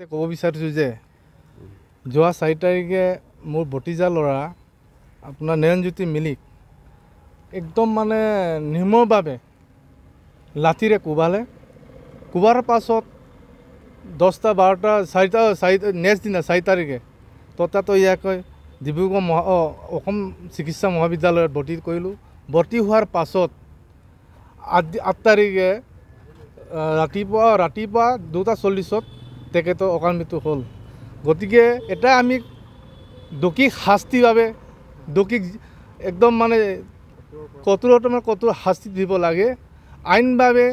ক'ব বিচাৰিছোঁ যে যোৱা 4 তাৰিখে মোৰ ভতিজা ল'ৰা আপোনাৰ নয়নজ্যোতি মিলিক একদম মানে নিৰ্মমভাৱে লাঠিৰে কোবালে। কোবাৰ পাছত 10টা 12টা 4টা নেক্সট দিনা 4 তাৰিখে ততাতৈয়াকৈ ডিব্ৰুগড় অসম চিকিৎসা মহাবিদ্যালয়ত ভৰ্তি কৰিলোঁ। ভৰ্তি হোৱাৰ পাছত 8 তাৰিখে ৰাতিপুৱা 2:40 তেখেতৰ অকাল মৃত্যু হ'ল। গতিকে এটা আমি দোষীক শাস্তিৰ বাবে দোষীক একদম মানে কঠোৰ শাস্তি দিব লাগে। আইনভাৱে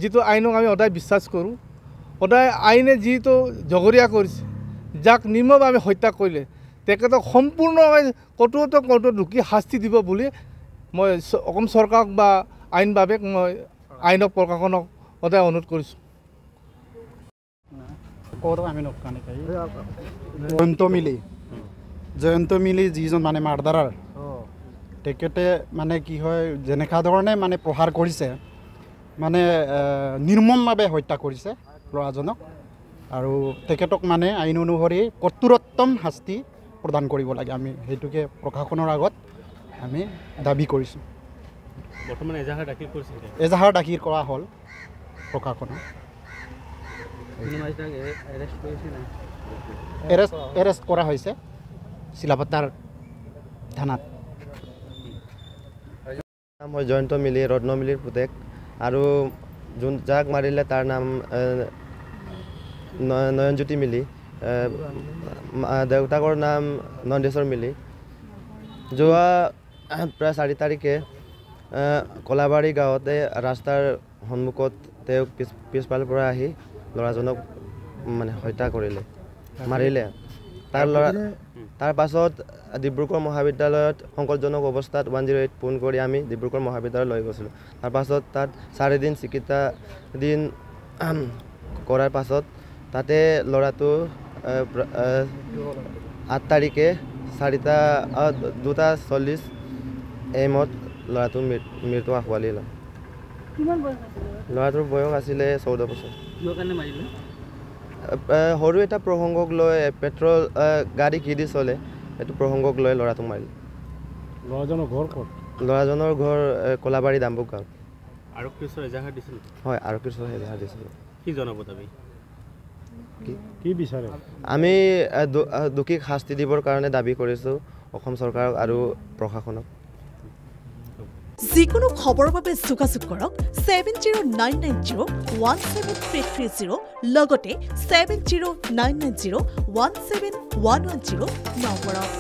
যিটো আইনক আমি সদায় বিশ্বাস কৰোঁ, সদায় আইনে যিটো জগৰীয়া কৰিছে, যাক নিৰ্মমভাৱে হত্যা কৰিলে তেখেতক সম্পূৰ্ণভাৱে কঠোৰ দোষী শাস্তি দিব বুলি মই অসম চৰকাৰক বা আইনভাৱে মই আইনক প্ৰশাসনক সদায় অনুৰোধ কৰিছোঁ। জয়ন্ত মিলি যিজন মানে মাৰ্ডাৰাৰ, তেখেতে মানে কি হয় যেনেকুৱা ধৰণে মানে প্ৰহাৰ কৰিছে, মানে নিৰ্মমভাৱে হত্যা কৰিছে ল'ৰাজনক, আৰু তেখেতক মানে আইন অনুসৰি কঠোৰতম শাস্তি প্ৰদান কৰিব লাগে। আমি সেইটোকে প্ৰশাসনৰ আগত আমি দাবী কৰিছোঁ। বৰ্তমান এজাহাৰ দাখিল কৰা হ'ল প্ৰশাসনক। এৰেষ্ট কৰা হৈছে চিলাপথাৰ থানাত। মই জয়ন্ত মিলি ৰত্ন মিলিৰ পুতেক, আৰু যাক মাৰিলে তাৰ নাম নয়নজ্যোতি মিলি, দেউতাকৰ নাম নন্দেশ্বৰ মিলি। যোৱা প্ৰায় 4 তাৰিখে কলাবাৰী গাঁৱতে ৰাস্তাৰ সন্মুখত তেওঁক পিছফালৰ পৰা আহি ল'ৰাজনক মানে হত্যা কৰিলে, মাৰিলে। তাৰ পাছত ডিব্ৰুগড় মহাবিদ্যালয়ত সংকটজনক অৱস্থাত 108 ফোন কৰি আমি ডিব্ৰুগড় মহাবিদ্যালয় লৈ গৈছিলোঁ। তাৰ পাছত তাত 4 দিন চিকিৎসাধীন কৰাৰ পাছত তাতে ল'ৰাটো 8 তাৰিখে 2:40 AM ল'ৰাটোৰ মৃত্যু আঁকোৱালিলে। ল'ৰাটোৰ বয়স আছিলে 14 বছৰ। সৰু এটা প্ৰসংগক লৈ পেট্ৰল গাড়ী কি দি চলে, সেইটো প্ৰসংগক লৈ ল'ৰাটোক মাৰিলে। ল'ৰাজনৰ ঘৰ কলাবাৰী ডাম্বুক গাঁৱত। আৰক্ষীৰ ওচৰত এজাহাৰ দিছিল? হয়, আৰক্ষীৰ ওচৰত এজাহাৰ দিছিল। কি জনাব দাবী? কি বিচাৰে? আমি দোষীক শাস্তি দিবৰ কাৰণে দাবী কৰিছোঁ অসম চৰকাৰক আৰু প্ৰশাসনক। যিকোনো খবৰৰ বাবে যোগাযোগ কৰক 7099017330 লগতে 7099017110 নম্বৰত।